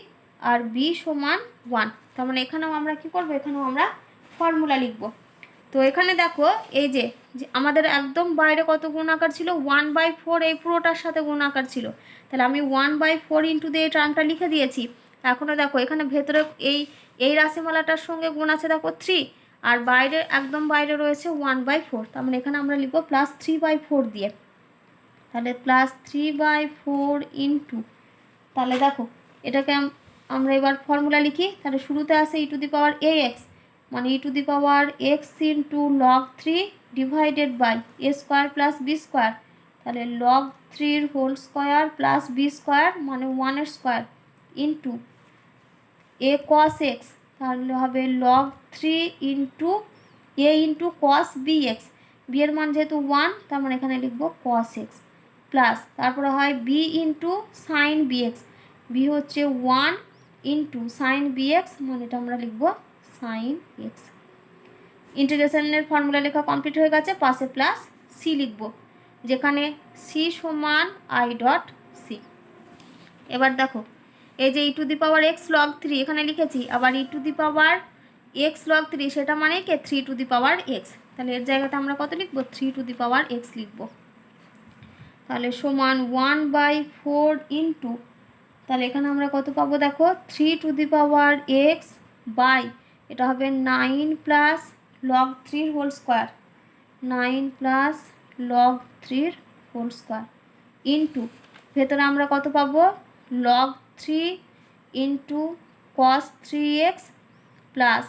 আর b সমান 1, তার মানে এখানেও আমরা কি করব, এখানেও আমরা ফর্মুলা লিখব। তো এখানে দেখো এই যে আমাদের একদম বাইরে কত গুণ আকার ছিল 1/4, এই পুরোটার সাথে গুণ আকার ছিল, তাহলে আমি 1/4 ইন্টু দিয়ে এই টার্মটা লিখে দিয়েছি। এখনও দেখো এখানে ভেতরে এই রাশিমালাটার সঙ্গে গুণ আছে দেখো 3, আর বাইরে একদম বাইরে রয়েছে 1/4, তার মানে এখানে আমরা লিখবো প্লাস 3/4 দিয়ে, তাহলে প্লাস 3/4 ইন্টু, তাহলে দেখো এটাকে আমরা এবার ফর্মুলা লিখি। তাহলে শুরুতে আসে e⁻ax, মানে e⁻x into log 3 divided by a square plus b square, তাহলে log 3 whole square plus b square মানে 1 এর square into a cos x, তাহলে হবে log 3 into a into cos bx, b এর মান যেহেতু 1, তার মানে এখানে লিখবো cos x প্লাস তারপরে হয় b into sin bx, b হচ্ছে 1 ইন্টু sin bx, মানে এটা আমরা লিখবো sin x। ইন্টিগ্রেশনের ফর্মুলা লেখা কমপ্লিট হয়ে গেছে, পাশে প্লাস c লিখবো, যেখানে c সমান i ডট c। এবার দেখো এই যে e⁻x log 3 এখানে লিখেছি, আবার e⁻x log 3 সেটা মানে কি 3⁻x, তাহলে এর জায়গাতে আমরা কত লিখবো 3⁻x লিখবো। তাহলে সমান 1/4 ইন্টু, তাহলে এখানে আমরা কত পাবো দেখো 3⁻x বাই, এটা হবে 9 plus log 3 whole square, 9 plus log 3 whole square into ভেতরে আমরা কত পাবো log 3 into cos 3x plus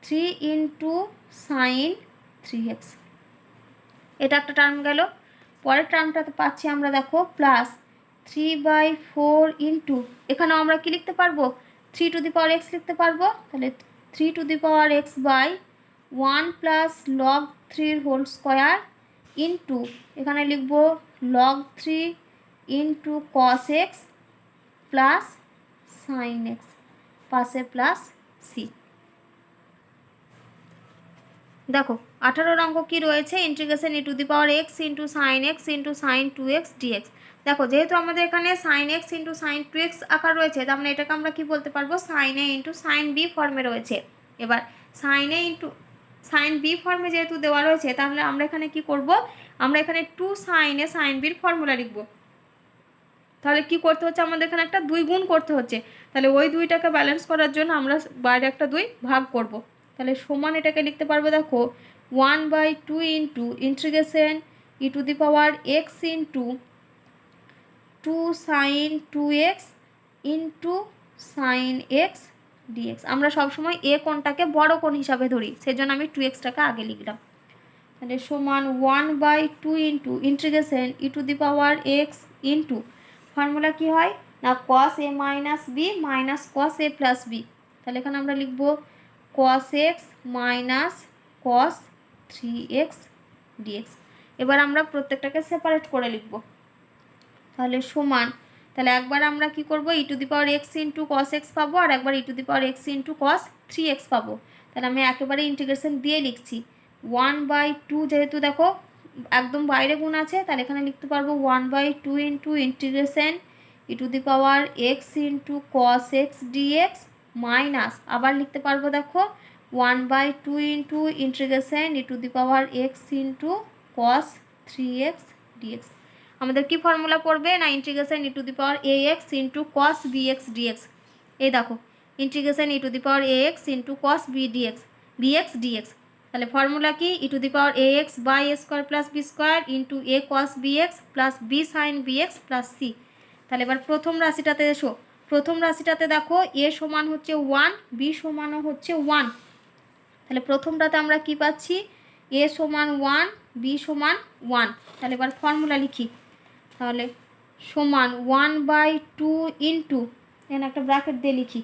3 into sin 3x, এটা একটা টার্ম গেল। পরের টার্মটাতে পাচ্ছি আমরা দেখো প্লাস 3/4 ইন্টু, এখানেও আমরা কি লিখতে পারবো 3⁻x লিখতে পারবো, তাহলে 3⁻x by 1 plus log 3 whole square into এখানে লিখবো log 3 into cos x plus sin x, পাশে প্লাস c। দেখো 18 অঙ্ক কি রয়েছে, integration e⁻x into sin x into sin 2x dx। দেখো যেহেতু আমাদের এখানে sin x into sin 2x আকার রয়েছে, তার মানে এটাকে আমরা কি বলতে পারবো sin a into sin b ফর্মে রয়েছে। এবার সাইন এ ইন্টু সাইন বি ফর্মে যেহেতু দেওয়া রয়েছে, তাহলে আমরা এখানে কি করব, আমরা এখানে 2 সাইন এ সাইন বির ফর্মুলা লিখব। তাহলে কি করতে হচ্ছে, আমাদের এখানে একটা 2 গুণ করতে হচ্ছে। তাহলে ওই 2টাকে ব্যালেন্স করার জন্য আমরা বাইরে একটা 2 ভাগ করব। তাহলে সমান এটাকে লিখতে পারবো, দেখো 1/2 into integration e to the power x into 2 sine 2x into sine x dx. আমরা সবসময় এ কোণটাকে বড় কোণ হিসাবে ধরি, সেজন্য আমি 2xটাকে আগে লিখলাম। তাহলে সমান 1/2 into integration e to the power x into formula কী হয় না cos a minus b minus cos a plus b. তাহলে এখানে আমরা লিখব cos x মাইনাস cos 3x dx। এবার আমরা প্রত্যেকটাকে সেপারেট করে লিখব। তাহলে সমান, তাহলে একবার আমরা কি করব, e to the power x into cos x পাবো, আর একবার e to the power x into cos 3x পাবো। তাহলে আমি একেবারে ইন্টিগ্রেশন দিয়ে লিখছি 1/2, যেহেতু দেখো একদম বাইরে গুণ আছে, তাহলে এখানে লিখতে পারবো 1/2 into integration e to the power x into cos x dx minus, আবার লিখতে পারবো দেখো 1/2 into integration e to the power x into cos 3x dx. আমাদের কি ফর্মুলা পড়বে না integration e to the power a x into cos b x dx. এই দেখো integration e to the power a x into cos b dx bx dx. তাহলে formula কি, e to the power a x by a square plus b square into a cos b x plus b sine b x plus c. তাহলে এবার প্রথম রাশিটাতে এসো, প্রথম রাশিটাতে দেখো এ সমান হচ্ছে 1, বি সমানও হচ্ছে 1। তাহলে প্রথমটাতে আমরা কি পাচ্ছি, এ সমান 1, বি সমান 1। তাহলে এবার ফর্মুলা লিখি, তাহলে সমান 1/2 ইন্টু, এখানে একটা ব্র্যাকেট দিয়ে লিখি,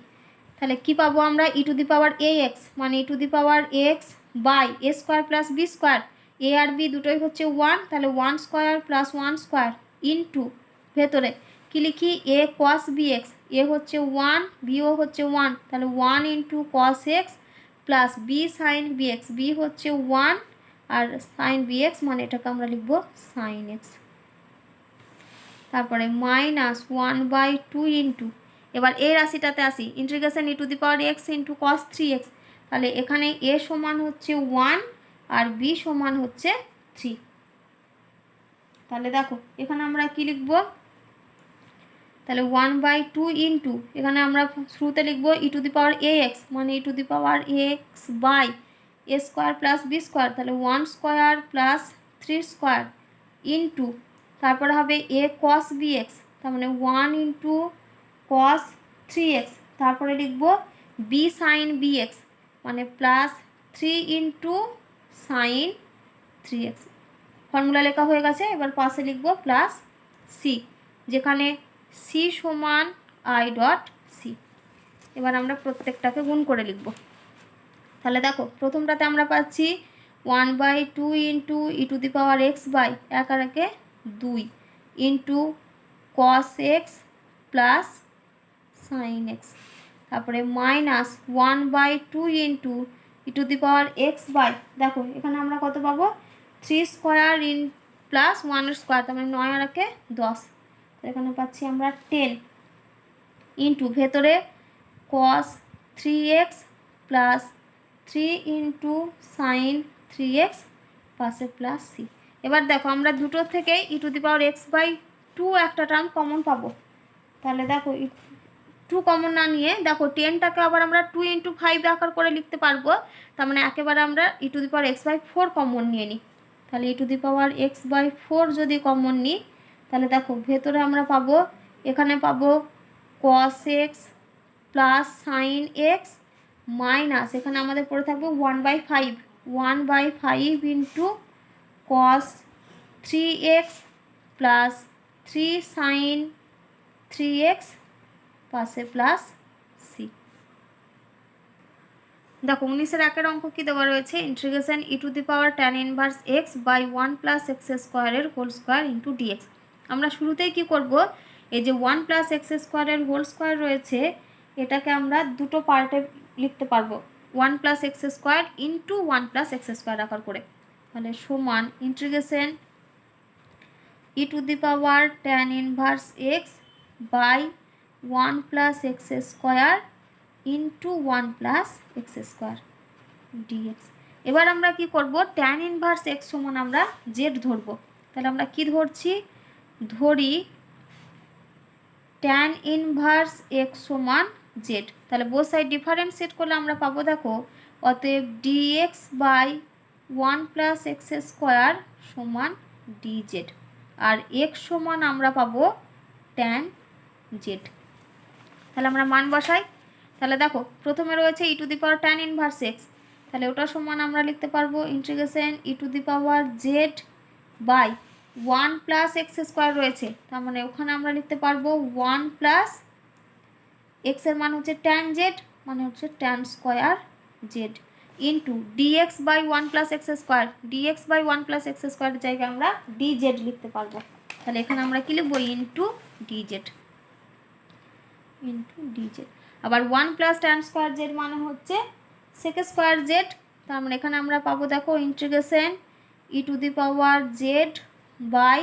তাহলে কি পাবো আমরা, e to the power a x মানে e to the power x by a square plus b square, a আর বি দুটোই হচ্ছে 1, তাহলে 1 স্কোয়ার প্লাস 1 স্কোয়ার ইন্টু ভেতরে কি লিখি এ কস বি এক্স, এ হচ্ছে 1, বিও হচ্ছে 1, তাহলে 1 into cos x plus b sine b x, b হচ্ছে 1 আর সাইন বি এক্স মানে এটাকে আমরা লিখবো সাইন এক্স। তারপরে মাইনাস 1/2 ইন্টু, এবার এই রাশিটাতে আসি, integration e to the power x into cos 3x। তাহলে এখানে এ সমান হচ্ছে 1 আর বি সমান হচ্ছে 3। তাহলে দেখো এখানে আমরা কি লিখব, তাহলে 1/2 ইন্টু, এখানে আমরা শুরুতে লিখব e to the power a x মানে e to the power x by a square plus b square, তাহলে 1 স্কোয়ার প্লাস 3 স্কোয়ার ইন্টু তারপরে হবে এ কস বি এক্স, তার মানে 1 ইন্টু কস 3x, তারপরে লিখব বি সাইন বি এক্স মানে plus 3 into sign 3x। Formula লেখা হয়ে গেছে, এবার পাশে লিখব প্লাস সি, যেখানে সি সমান আই ডট সি। এবার আমরা প্রত্যেকটাকে গুণ করে লিখব। তাহলে দেখো প্রথমটাতে আমরা পাচ্ছি 1/2 into e to the power x by এক আর একে 2 into cos x plus sine x, তারপরে minus 1/2 into e to the power x by, দেখো এখানে আমরা কত পাবো 3 স্কোয়ার ইন প্লাস 1 স্কোয়ার, তার মানে 9 আর একে 10, এখানে পাচ্ছি আমরা 10 ইন্টু ভেতরে কস 3x plus 3 into sign 3x পাশে প্লাস সি। এবার দেখো আমরা দুটোর থেকে e to the power x by 2 একটা টার্ম কমন পাবো। তাহলে দেখো 2 কমন না নিয়ে দেখো 10টাকে আবার আমরা 2 ইন্টু 5 আকার করে লিখতে পারবো, তার মানে একেবারে আমরা e to the power x by 4 common নিয়ে নিই। তাহলে e to the power x by 4 যদি কমন নিই, তাহলে দেখো ভেতরে আমরা পাবো, এখানে পাবো cos x plus sine x minus, এখানে আমাদের পড়ে থাকবে 1/5 into cos 3x plus 3 sign 3x পাশে প্লাস সি। দেখো 19-এর একের অঙ্ক কী দেওয়া রয়েছে, integration e to the power tan inverse x by 1 plus x স্কোয়ারের হোল স্কোয়ার ইন্টু ডিএক্স। আমরা শুরুতেই কি করব, এই যে 1 প্লাস এক্স স্কোয়ারের হোল স্কোয়ার রয়েছে এটাকে আমরা দুটো পার্টে লিখতে পারবো, 1 plus x square into 1 plus x square আকার করে। তাহলে সমান integration e to the power tan inverse x by 1 plus x square into 1 plus x square dx. এবার আমরা কি করব, ট্যান ইনভার্স এক্স সমান আমরা জেড ধরবো। তাহলে আমরা কি ধরছি, ধরি ট্যান ইনভার্স এক্স সমান জেড। তাহলে বোথ সাইড ডিফারেন্সিয়েট করলে আমরা পাবো, দেখো, অতএব dx by 1 plus x square সমান ডিজেড। আর এক্স সমান আমরা পাবো ট্যান জেড। তাহলে আমরা মান বসাই। তাহলে দেখো প্রথমে রয়েছে e to the power tan inverse x, তাহলে ওটা সমান আমরা লিখতে পারবো integration e to the power z by 1 plus x square রয়েছে, তার মানে ওখানে আমরা লিখতে পারবো 1 প্লাস এক্সের মান হচ্ছে ট্যান জেড, মানে হচ্ছে tan square z, into dx by 1 plus x square. Dx by 1 plus x স্কোয়ারের জায়গায় আমরা ডিজেড লিখতে পারবো। তাহলে এখানে আমরা কি লিখবো, ইন্টু ডিজেড, ইন্টু ডিজেড। আবার 1 প্লাস ট্যান স্কোয়ার জেড মানে হচ্ছে সেক স্কোয়ার জেড, তার মানে এখানে আমরা পাবো, দেখো, integration e to the power z by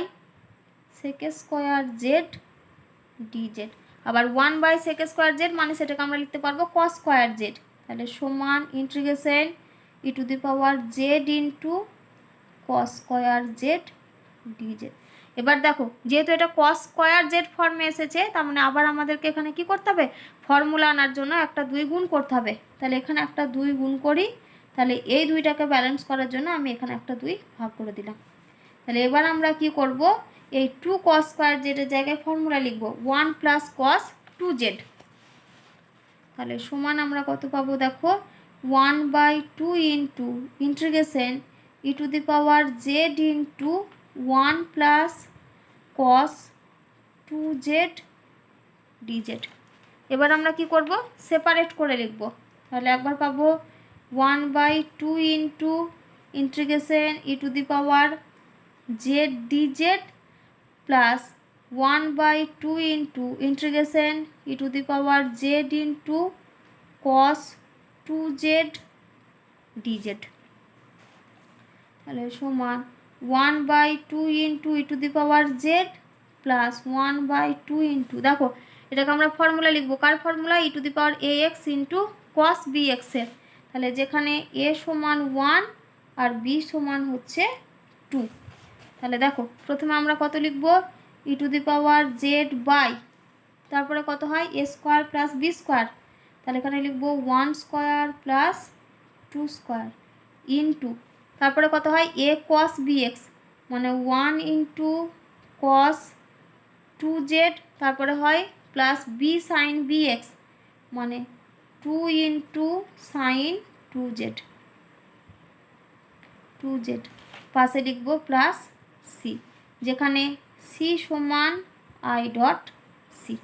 sec square z dz. আবার 1 বাই সেক স্কোয়ার জেড মানে সেটাকে আমরা লিখতে পারবো কস স্কোয়ার জেড। তাহলে সমান integration e to the power z into cos square z dz. এবার দেখো যেহেতু এটা কস স্কোয়ার জেড ফর্মে এসেছে, তার মানে আবার আমাদেরকে এখানে কি করতে হবে, ফর্মুলা আনার জন্য একটা 2 গুণ করতে হবে। তাহলে এখানে একটা 2 গুণ করি, তাহলে এই 2টাকে ব্যালেন্স করার জন্য আমি এখানে একটা 2 ভাগ করে দিলাম। তাহলে এবার আমরা কি করব, এই 2 কস স্কোয়ার জেডের জায়গায় ফর্মুলা লিখব 1 প্লাস কস 2 জেড। তাহলে সমান আমরা কত পাবো, দেখো, 1 by 2 into integration e to the power z into 1 plus cos 2 z dz. এবার আমরা কি করব, সেপারেট করে লিখব। তাহলে একবার পাবো 1 by 2 into integration e to the power z dz plus 1 by 2 into integration e to the power z into cos 2 z dz. তাহলে সমান 1 by 2 into e to the power z plus 1 by 2 into, দেখো এটাকে আমরা formula লিখবো, কার formula, e to the power a x into cos b এক্সের। তাহলে যেখানে এ সমান 1 আর বি সমান হচ্ছে 2। তাহলে দেখো প্রথমে আমরা কত লিখবো, e to the power z by, তারপরে কত হয়, a square plus b square. তাহলে এখানে লিখবো 1 স্কোয়ার প্লাস 2 স্কোয়ার ইন্টু, তারপরে কত হয়, এ কস বি এক্স মানে 1 ইন্টু কস 2 জেড, তারপরে হয় plus b sine b x মানে 2 ইন্টু সাইন 2 জেড, 2 জেড পাশে লিখবো প্লাস সি, যেখানে সি সমান আই ডট সি।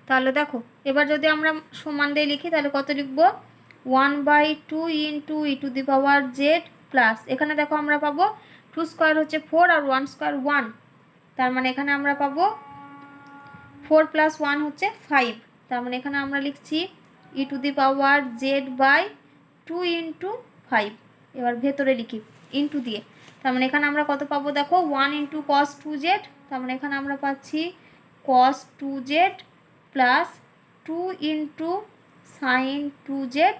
তাহলে দেখো এবার যদি আমরা সমান দিয়ে লিখি তাহলে কত লিখবো, 1 by 2 into e to the power z plus, এখানে দেখো আমরা পাবো 2 স্কোয়ার হচ্ছে 4 আর 1 স্কোয়ার 1, তার মানে এখানে আমরা পাবো 4 প্লাস 1 হচ্ছে 5, তার মানে এখানে আমরা লিখছি e to the power z by 2 into 5। এবার ভেতরে লিখি ইন্টু দিয়ে, তার মানে এখানে আমরা কত পাবো, দেখো 1 ইন্টু কস 2 জেড, তার মানে এখানে আমরা পাচ্ছি cos 2 z plus 2 into sine 2 z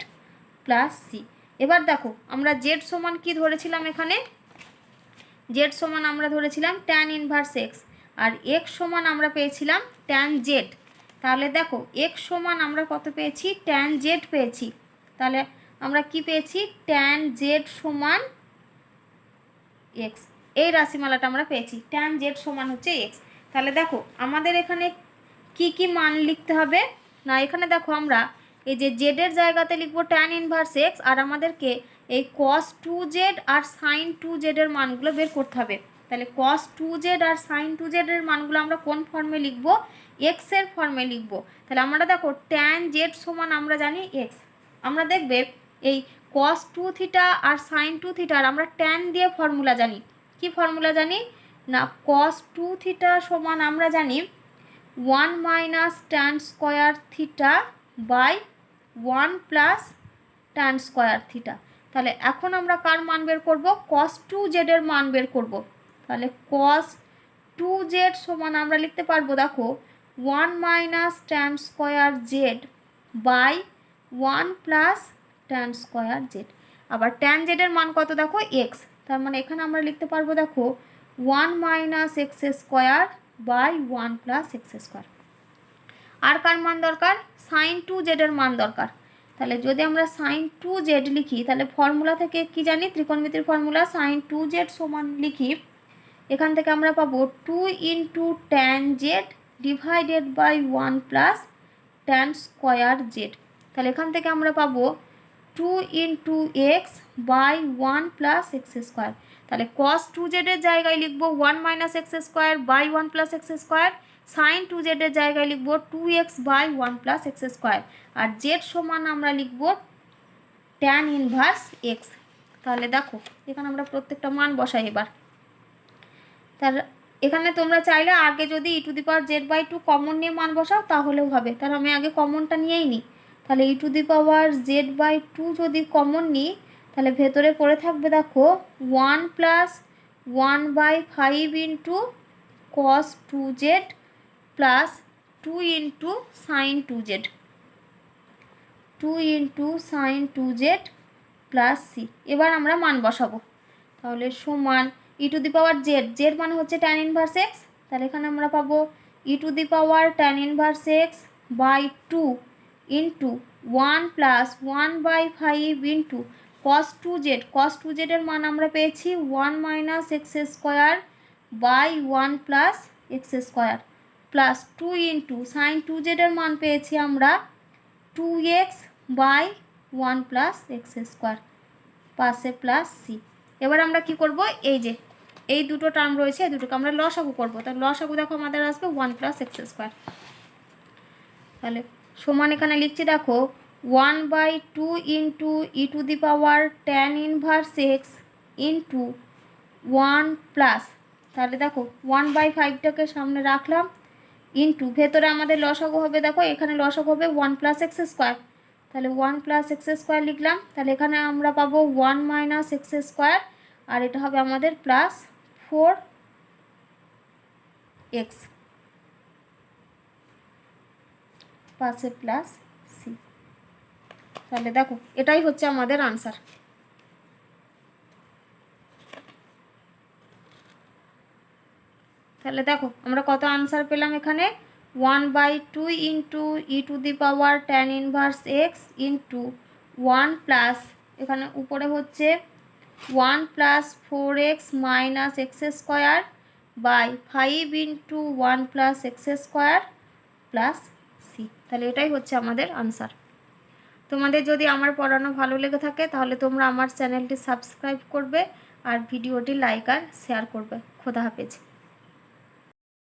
plus c. এবার দেখো আমরা জেড সমান কি ধরেছিলাম, এখানে জেড সমান আমরা ধরেছিলাম ট্যান ইনভার্স এক্স, আর এক্স সমান আমরা পেয়েছিলাম ট্যান জেড। তাহলে দেখো এক্স সমান আমরা কত পেয়েছি, ট্যান জেড পেয়েছি। তাহলে আমরা কি পেয়েছি, ট্যান জেড সমান এক্স, এই রাশিমালাটা আমরা পেয়েছি, ট্যান জেড সমান হচ্ছে এক্স। তাহলে দেখো আমাদের এখানে কি কি মান লিখতে হবে না, এখানে দেখো আমরা এই যে জেডের জায়গাতে লিখবো ট্যান ইনভার্স এক্স, আর আমাদেরকে এই কস 2 জেড আর সাইন 2 জেডের মানগুলো বের করতে হবে। তাহলে কস 2 জেড আর সাইন 2 জেডের মানগুলো আমরা কোন ফর্মে লিখবো, এক্সের ফর্মে লিখবো। তাহলে আমরা দেখো ট্যান জেড সমান আমরা জানি এক্স, আমরা দেখবে এই কস 2 থিটা আর সাইন 2 থিটার আমরা ট্যান দিয়ে ফর্মুলা জানি, কি ফর্মুলা জানি না, কস 2 থিটা সমান আমরা জানি 1 minus tan square theta by 1 plus tan square theta. তাহলে এখন আমরা কার মান বের করব, কস 2 জেডের মান বের করব। তাহলে কস 2 জেড সমান আমরা লিখতে পারবো, দেখো 1 minus tan square z by 1 plus tan square z. আবার ট্যান জেডের মান কত দেখো এক্স, তার মানে এখানে আমরা লিখতে পারবো দেখো 1 minus x square by 1 plus x square. আর কার মান দরকার? সাইন 2z এর মান দরকার। তাহলে যদি আমরা সাইন 2z লিখি তাহলে ফর্মুলা থেকে কি জানি, ত্রিকোণমিতির ফর্মুলা সাইন 2z সমান লিখি, এখান থেকে আমরা পাবো 2 into tan z divided by 1 plus tan square z. তাহলে এখান থেকে আমরা পাবো 2 into x by 1 plus x square. তাহলে কস 2z এর জায়গায় লিখবো 1 minus x square by 1 plus x square, sine 2z এর জায়গায় লিখবো 2x by 1 plus x square, আর জেড সমান আমরা লিখবো ট্যান ইনভার্স এক্স। তাহলে দেখো এখানে আমরা প্রত্যেকটা মান বসাই এবার। তার এখানে তোমরা চাইলে আগে যদি e⁻z/2 কমন নিয়ে মান বসাও তাহলেও হবে, তাহলে আমি আগে কমনটা নিয়েই নিই। তাহলে e⁻z/2 যদি কমন নিই তাহলে ভেতরে পড়ে থাকবে দেখো 1 plus 1/5 into cos 2z plus 2 into sine 2z, 2 into sine 2z plus c. এবার আমরা মান বসাবো। তাহলে সমান e⁻z, জেড মানে হচ্ছে ট্যান ইনভার্স এক্স, তাহলে এখানে আমরা পাবো e⁻tan inverse x by 2 into 1 plus 1/5 into cos 2z এর মান আমরা পেয়েছি 1 minus x square by 1 plus x square plus 2 into sine 2z এর মান পেয়েছি আমরা 2x by 1 plus x square, পাশে প্লাস সি। এবার আমরা কি করব, এই যে এই দুটো টার্ম রয়েছে এই দুটোকে আমরা লসাগু করবো। তাহলে লসাগু দেখো আমাদের আসবে 1 প্লাস এক্স স্কোয়ার। তাহলে সমান এখানে লিখছি দেখো 1/2 into e⁻tan inverse x into 1 plus, তাহলে দেখো 1/5টাকে সামনে রাখলাম ইন্টু ভেতরে আমাদের লসাগু হবে, দেখো এখানে লসাগু হবে 1 প্লাস এক্স স্কোয়ার, তাহলে 1 প্লাস এক্স স্কোয়ার লিখলাম। তাহলে এখানে আমরা পাবো 1 মাইনাস এক্স স্কোয়ার, আর এটা হবে আমাদের প্লাস 4x পাশে প্লাস সি। তাহলে দেখো এটাই হচ্ছে আমাদের আনসার। তাহলে দেখো আমরা কত আনসার পেলাম এখানে 1/2 into e⁻tan inverse x into 1 plus, এখানে উপরে হচ্ছে 1 plus 4x minus x square by 5 into 1 plus x square plus c. তাহলে এটাই হচ্ছে আমাদের আনসার। তোমাদের যদি আমার পড়ানো ভালো লেগে থাকে তাহলে তোমরা আমার চ্যানেলটি সাবস্ক্রাইব করবে আর ভিডিওটি লাইক আর শেয়ার করবে। খোদা হাফেজ।